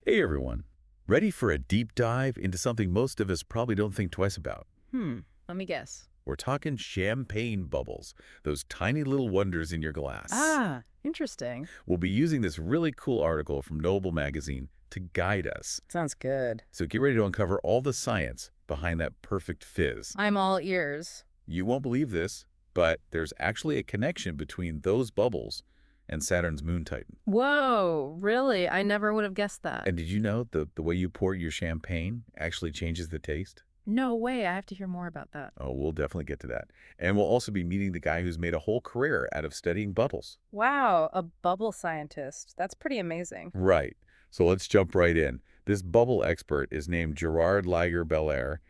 Hey everyone, ready for a deep dive into something most of us probably don't think twice about? Let me guess. We're talking champagne bubbles, those tiny little wonders in your glass. Ah, interesting. We'll be using this really cool article from Noble magazine to guide us. Sounds good. So get ready to uncover all the science behind that perfect fizz. I'm all ears. You won't believe this, but there's actually a connection between those bubbles and Saturn's moon Titan. Whoa, really? I never would have guessed that. And did you know the way you pour your champagne actually changes the taste? No way, I have to hear more about that. Oh, we'll definitely get to that. And we'll also be meeting the guy who's made a whole career out of studying bubbles. Wow, a bubble scientist. That's pretty amazing. Right. So let's jump right in. This bubble expert is named Gerard Liger-Belair,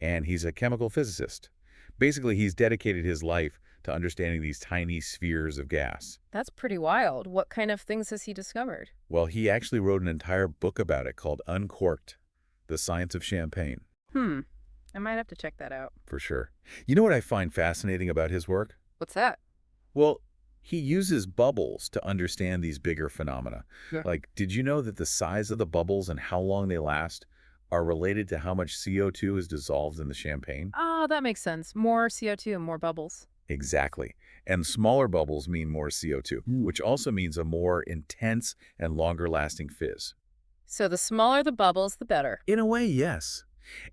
and he's a chemical physicist. Basically, he's dedicated his life to understanding these tiny spheres of gas. That's pretty wild. What kind of things has he discovered? Well, he actually wrote an entire book about it called Uncorked, The Science of Champagne. I might have to check that out. For sure. You know what I find fascinating about his work? What's that? Well, he uses bubbles to understand these bigger phenomena. Yeah. Like, did you know that the size of the bubbles and how long they last are related to how much CO2 is dissolved in the champagne? Oh, that makes sense. More CO2 and more bubbles. Exactly. And smaller bubbles mean more CO2, which also means a more intense and longer-lasting fizz. So the smaller the bubbles, the better. In a way, yes.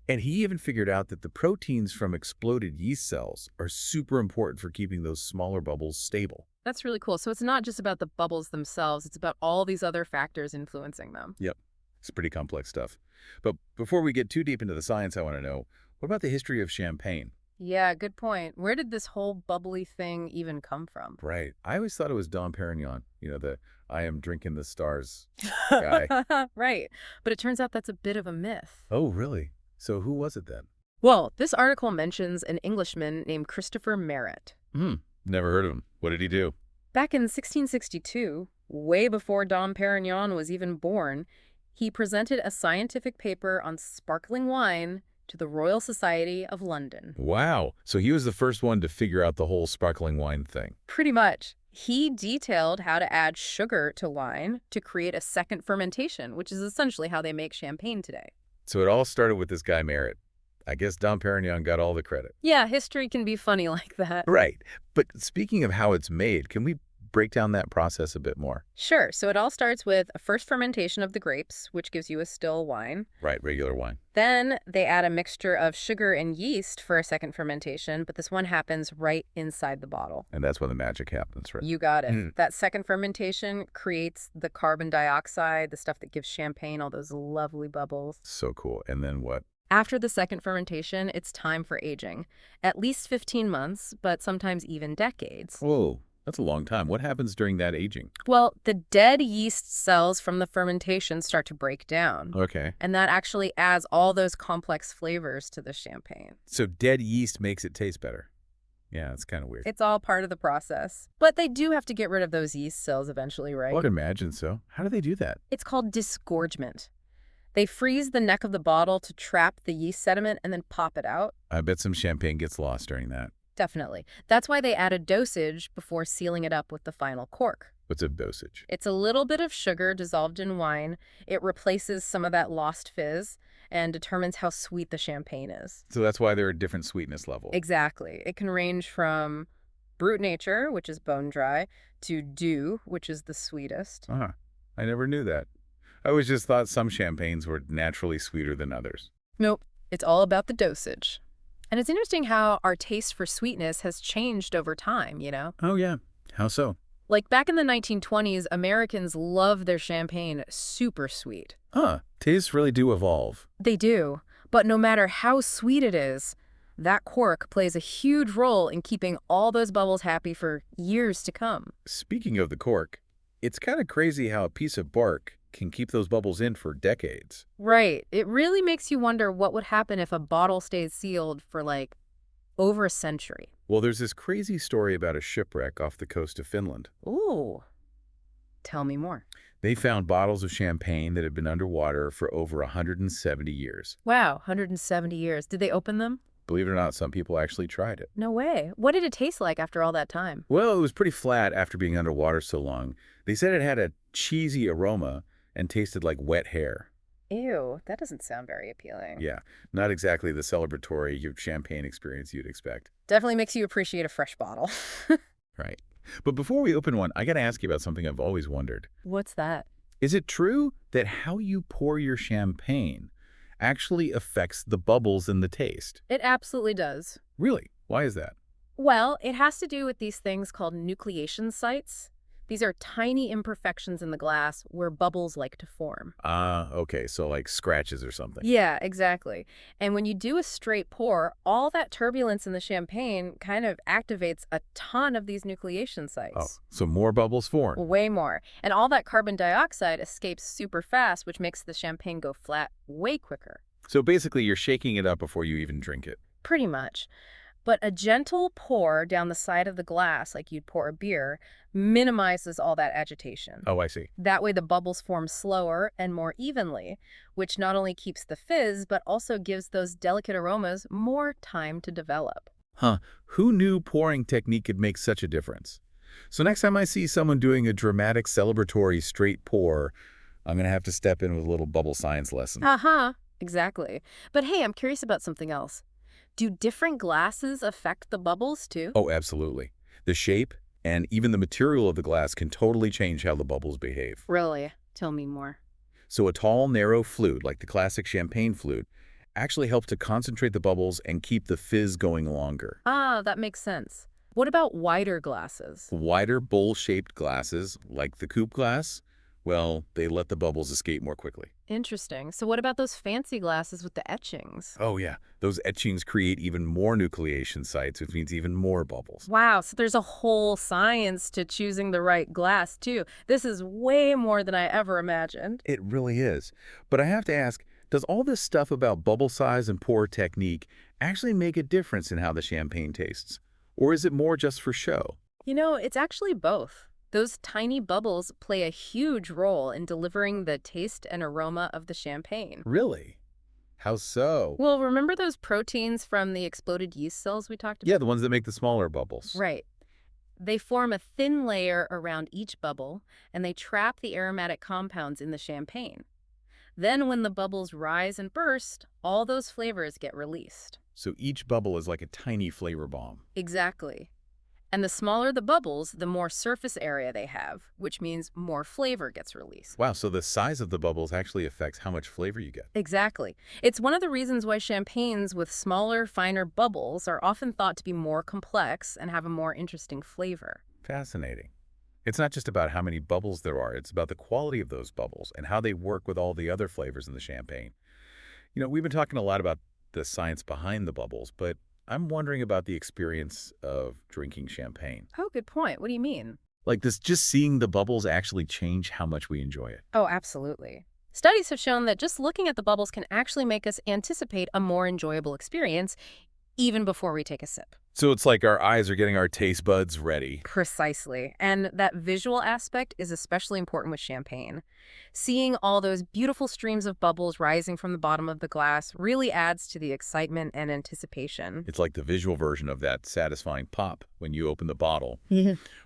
And he even figured out that the proteins from exploded yeast cells are super important for keeping those smaller bubbles stable. That's really cool. So it's not just about the bubbles themselves, it's about all these other factors influencing them. Yep. It's pretty complex stuff. But before we get too deep into the science, I want to know, what about the history of champagne? Yeah, good point. Where did this whole bubbly thing even come from? Right. I always thought it was Dom Perignon, the I am drinking the stars guy. Right. But it turns out that's a bit of a myth. Oh, really? So who was it then? Well, this article mentions an Englishman named Christopher Merritt. Never heard of him. What did he do? Back in 1662, way before Dom Perignon was even born, he presented a scientific paper on sparkling wine to the Royal Society of London. Wow. So he was the first one to figure out the whole sparkling wine thing. Pretty much. He detailed how to add sugar to wine to create a second fermentation, which is essentially how they make champagne today. So it all started with this guy Merritt. I guess Dom Perignon got all the credit. Yeah, history can be funny like that. Right. But speaking of how it's made, can we break down that process a bit more? Sure. So it all starts with a first fermentation of the grapes, which gives you a still wine. Right, regular wine. Then they add a mixture of sugar and yeast for a second fermentation, but this one happens right inside the bottle. And that's when the magic happens, right? You got it. That second fermentation creates the carbon dioxide, the stuff that gives champagne all those lovely bubbles. So cool. And then what? After the second fermentation, it's time for aging. At least 15 months, but sometimes even decades. Whoa, that's a long time. What happens during that aging? Well, the dead yeast cells from the fermentation start to break down. Okay. And that actually adds all those complex flavors to the champagne. So dead yeast makes it taste better. Yeah, it's kind of weird. It's all part of the process. But they do have to get rid of those yeast cells eventually, right? I would imagine so. How do they do that? It's called disgorgement. They freeze the neck of the bottle to trap the yeast sediment and then pop it out. I bet some champagne gets lost during that. Definitely. That's why they add a dosage before sealing it up with the final cork. What's a dosage? It's a little bit of sugar dissolved in wine. It replaces some of that lost fizz and determines how sweet the champagne is. So that's why there are different sweetness levels. Exactly. It can range from brut nature, which is bone dry, to doux, which is the sweetest. I never knew that. I always just thought some champagnes were naturally sweeter than others. Nope. It's all about the dosage. And it's interesting how our taste for sweetness has changed over time, Oh, yeah. How so? Like back in the 1920s, Americans loved their champagne super sweet. Tastes really do evolve. They do. But no matter how sweet it is, that cork plays a huge role in keeping all those bubbles happy for years to come. Speaking of the cork, it's kind of crazy how a piece of bark can keep those bubbles in for decades. Right. It really makes you wonder what would happen if a bottle stays sealed for over a century. Well, there's this crazy story about a shipwreck off the coast of Finland. Ooh. Tell me more. They found bottles of champagne that had been underwater for over 170 years. Wow, 170 years. Did they open them? Believe it or not, some people actually tried it. No way. What did it taste like after all that time? Well, it was pretty flat after being underwater so long. They said it had a cheesy aroma and tasted like wet hair. Ew, that doesn't sound very appealing. Yeah, not exactly the celebratory champagne experience you'd expect. Definitely makes you appreciate a fresh bottle. Right. But before we open one, I got to ask you about something I've always wondered. What's that? Is it true that how you pour your champagne actually affects the bubbles in the taste? It absolutely does. Really? Why is that? Well, it has to do with these things called nucleation sites. These are tiny imperfections in the glass where bubbles like to form. Ah, okay, so like scratches or something. Yeah, exactly. And when you do a straight pour, all that turbulence in the champagne kind of activates a ton of these nucleation sites. Oh, so more bubbles form. Way more. And all that carbon dioxide escapes super fast, which makes the champagne go flat way quicker. So basically you're shaking it up before you even drink it. Pretty much. But a gentle pour down the side of the glass, like you'd pour a beer, minimizes all that agitation. Oh, I see. That way the bubbles form slower and more evenly, which not only keeps the fizz, but also gives those delicate aromas more time to develop. Huh, who knew pouring technique could make such a difference? So next time I see someone doing a dramatic celebratory straight pour, I'm going to have to step in with a little bubble science lesson. Exactly. But hey, I'm curious about something else. Do different glasses affect the bubbles too? Oh, absolutely. The shape and even the material of the glass can totally change how the bubbles behave. Really? Tell me more. So a tall, narrow flute, like the classic champagne flute, actually helps to concentrate the bubbles and keep the fizz going longer. Ah, that makes sense. What about wider glasses? Wider, bowl-shaped glasses, like the coupe glass, well, they let the bubbles escape more quickly. Interesting. So what about those fancy glasses with the etchings? Oh, yeah. Those etchings create even more nucleation sites, which means even more bubbles. Wow, so there's a whole science to choosing the right glass, too. This is way more than I ever imagined. It really is. But I have to ask, does all this stuff about bubble size and pour technique actually make a difference in how the champagne tastes? Or is it more just for show? You know, it's actually both. Those tiny bubbles play a huge role in delivering the taste and aroma of the champagne. Really? How so? Well, remember those proteins from the exploded yeast cells we talked about? Yeah, the ones that make the smaller bubbles. Right. They form a thin layer around each bubble, and they trap the aromatic compounds in the champagne. Then when the bubbles rise and burst, all those flavors get released. So each bubble is like a tiny flavor bomb. Exactly. And the smaller the bubbles, the more surface area they have, which means more flavor gets released. Wow, so the size of the bubbles actually affects how much flavor you get. Exactly. It's one of the reasons why champagnes with smaller, finer bubbles are often thought to be more complex and have a more interesting flavor. Fascinating. It's not just about how many bubbles there are, it's about the quality of those bubbles and how they work with all the other flavors in the champagne. You know, we've been talking a lot about the science behind the bubbles, but I'm wondering about the experience of drinking champagne. Oh, good point. What do you mean? Like this, just seeing the bubbles actually change how much we enjoy it. Oh, absolutely. Studies have shown that just looking at the bubbles can actually make us anticipate a more enjoyable experience even before we take a sip. So it's like our eyes are getting our taste buds ready. Precisely. And that visual aspect is especially important with champagne. Seeing all those beautiful streams of bubbles rising from the bottom of the glass really adds to the excitement and anticipation. It's like the visual version of that satisfying pop when you open the bottle.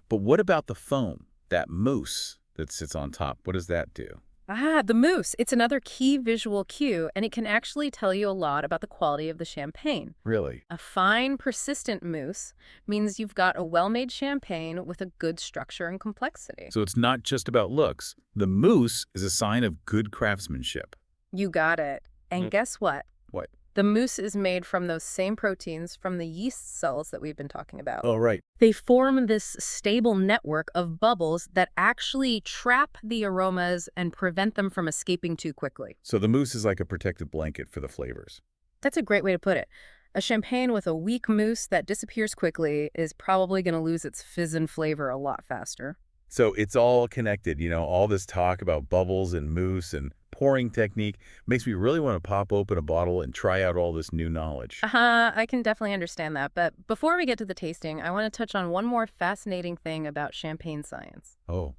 But what about the foam, that mousse that sits on top? What does that do? Ah, the mousse. It's another key visual cue, and it can actually tell you a lot about the quality of the champagne. Really? A fine, persistent mousse means you've got a well-made champagne with a good structure and complexity. So it's not just about looks. The mousse is a sign of good craftsmanship. You got it. And guess what? What? The mousse is made from those same proteins from the yeast cells that we've been talking about. Oh, right. They form this stable network of bubbles that actually trap the aromas and prevent them from escaping too quickly. So the mousse is like a protective blanket for the flavors. That's a great way to put it. A champagne with a weak mousse that disappears quickly is probably going to lose its fizz and flavor a lot faster. So it's all connected, all this talk about bubbles and mousse and pouring technique makes me really want to pop open a bottle and try out all this new knowledge. I can definitely understand that. But before we get to the tasting, I want to touch on one more fascinating thing about champagne science. Oh,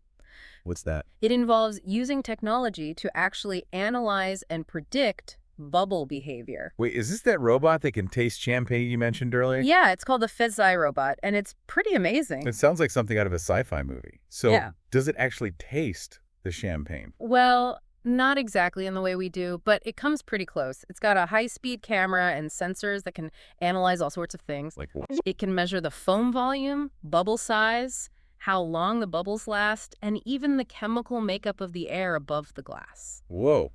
what's that? It involves using technology to actually analyze and predict bubble behavior. Wait, is this that robot that can taste champagne you mentioned earlier? Yeah, it's called the Fizz-Eye robot, and it's pretty amazing. It sounds like something out of a sci-fi movie. So Yeah. does it actually taste the champagne? Well, Not exactly in the way we do, but it comes pretty close. It's got a high-speed camera and sensors that can analyze all sorts of things. Like, It can measure the foam volume, bubble size, how long the bubbles last, and even the chemical makeup of the air above the glass. whoa.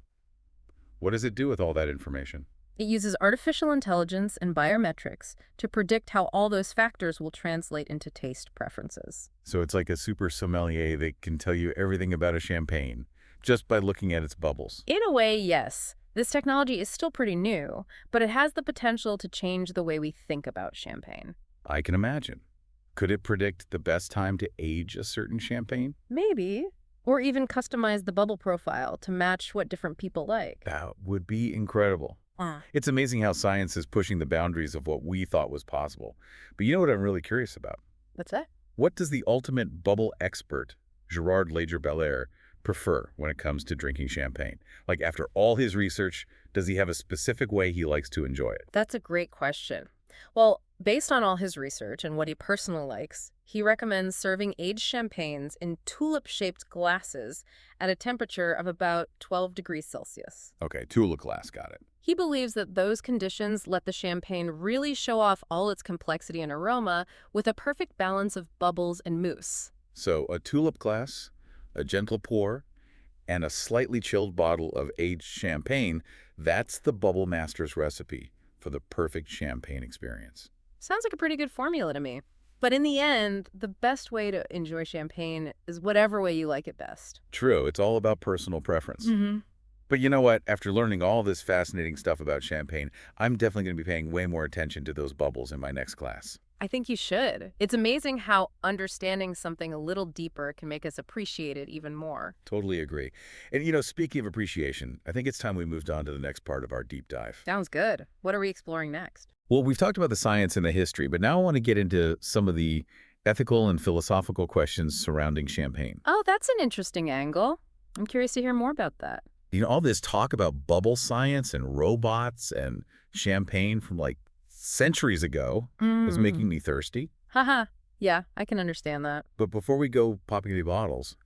What does it do with all that information? It uses artificial intelligence and biometrics to predict how all those factors will translate into taste preferences. So it's like a super sommelier that can tell you everything about a champagne just by looking at its bubbles. In a way, yes. This technology is still pretty new, but it has the potential to change the way we think about champagne. I can imagine. Could it predict the best time to age a certain champagne? Maybe. Or even customize the bubble profile to match what different people like. That would be incredible. It's amazing how science is pushing the boundaries of what we thought was possible. But you know what I'm really curious about? What's that? What does the ultimate bubble expert, Lize-Belair, prefer when it comes to drinking champagne? Like, after all his research, does he have a specific way he likes to enjoy it? That's a great question. Well, based on all his research and what he personally likes, he recommends serving aged champagnes in tulip-shaped glasses at a temperature of about 12 degrees Celsius. Okay, tulip glass, got it. He believes that those conditions let the champagne really show off all its complexity and aroma with a perfect balance of bubbles and mousse. So a tulip glass, a gentle pour, and a slightly chilled bottle of aged champagne, that's the Bubble Master's recipe for the perfect champagne experience. Sounds like a pretty good formula to me. But in the end, the best way to enjoy champagne is whatever way you like it best. True, it's all about personal preference. But you know what? After learning all this fascinating stuff about champagne, I'm definitely going to be paying way more attention to those bubbles in my next class. I think you should. It's amazing how understanding something a little deeper can make us appreciate it even more. Totally agree. And speaking of appreciation, I think it's time we moved on to the next part of our deep dive. Sounds good. What are we exploring next? Well, we've talked about the science and the history, but now I want to get into some of the ethical and philosophical questions surrounding champagne. Oh, that's an interesting angle. I'm curious to hear more about that. All this talk about bubble science and robots and champagne from like centuries ago is making me thirsty. Haha. Yeah, I can understand that. But before we go popping the bottles,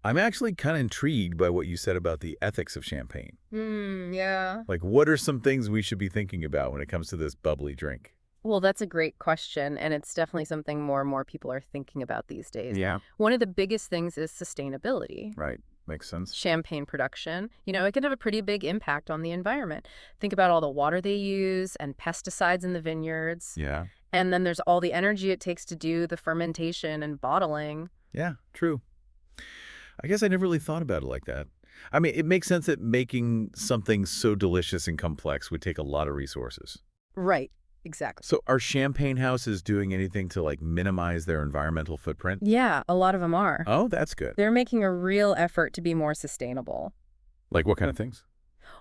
I'm actually kind of intrigued by what you said about the ethics of champagne. Yeah. Like, what are some things we should be thinking about when it comes to this bubbly drink? Well, that's a great question, and it's definitely something more and more people are thinking about these days. Yeah. One of the biggest things is sustainability. Right. Makes sense. Champagne production, it can have a pretty big impact on the environment. Think about all the water they use and pesticides in the vineyards. Yeah. And then there's all the energy it takes to do the fermentation and bottling. Yeah, true. I guess I never really thought about it like that. I mean, it makes sense that making something so delicious and complex would take a lot of resources. Right. Exactly. So are champagne houses doing anything to like minimize their environmental footprint? Yeah, a lot of them are. Oh, that's good. They're making a real effort to be more sustainable. Like what kind of things?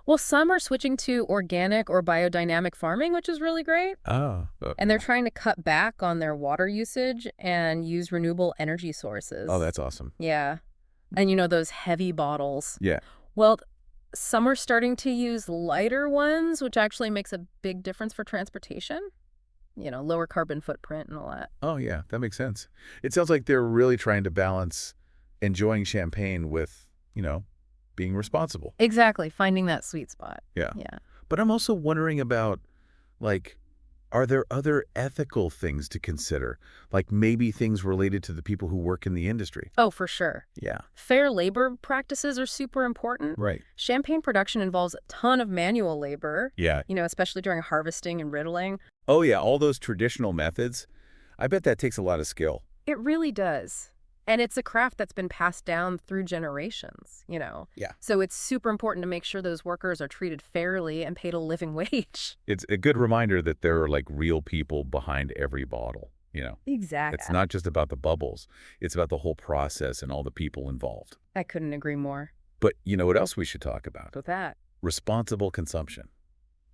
Well, some are switching to organic or biodynamic farming, which is really great. Oh. And they're trying to cut back on their water usage and use renewable energy sources. Oh, that's awesome. Yeah. And those heavy bottles. Yeah. Well, some are starting to use lighter ones, which actually makes a big difference for transportation. Lower carbon footprint and all that. Oh, yeah, that makes sense. It sounds like they're really trying to balance enjoying champagne with, being responsible. Exactly. Finding that sweet spot. Yeah. Yeah. But I'm also wondering about, like, are there other ethical things to consider? Like maybe things related to the people who work in the industry? Oh, for sure. Yeah. Fair labor practices are super important. Right. Champagne production involves a ton of manual labor. Yeah. Especially during harvesting and riddling. Oh, yeah. All those traditional methods. I bet that takes a lot of skill. It really does. And it's a craft that's been passed down through generations, Yeah. So it's super important to make sure those workers are treated fairly and paid a living wage. It's a good reminder that there are like real people behind every bottle, Exactly. It's not just about the bubbles. It's about the whole process and all the people involved. I couldn't agree more. But you know what else we should talk about? With that. Responsible consumption.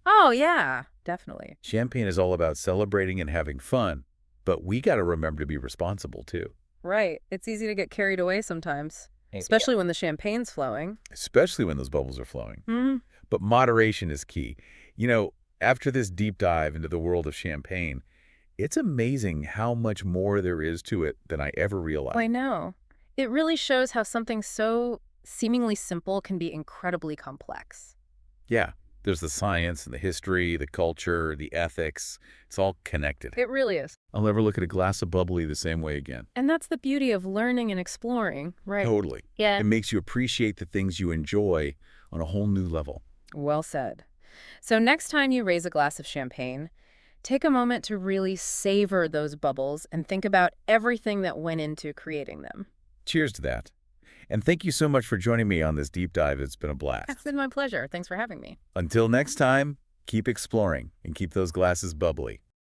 Oh, yeah, definitely. Champagne is all about celebrating and having fun, but we got to remember to be responsible too. Right. It's easy to get carried away sometimes, especially when the champagne's flowing. Especially when those bubbles are flowing. Mm-hmm. But moderation is key. After this deep dive into the world of champagne, it's amazing how much more there is to it than I ever realized. I know. It really shows how something so seemingly simple can be incredibly complex. Yeah, there's the science and the history, the culture, the ethics. It's all connected. It really is. I'll never look at a glass of bubbly the same way again. And that's the beauty of learning and exploring, right? Totally. Yeah. It makes you appreciate the things you enjoy on a whole new level. Well said. So next time you raise a glass of champagne, take a moment to really savor those bubbles and think about everything that went into creating them. Cheers to that. And thank you so much for joining me on this deep dive. It's been a blast. It's been my pleasure. Thanks for having me. Until next time, keep exploring and keep those glasses bubbly.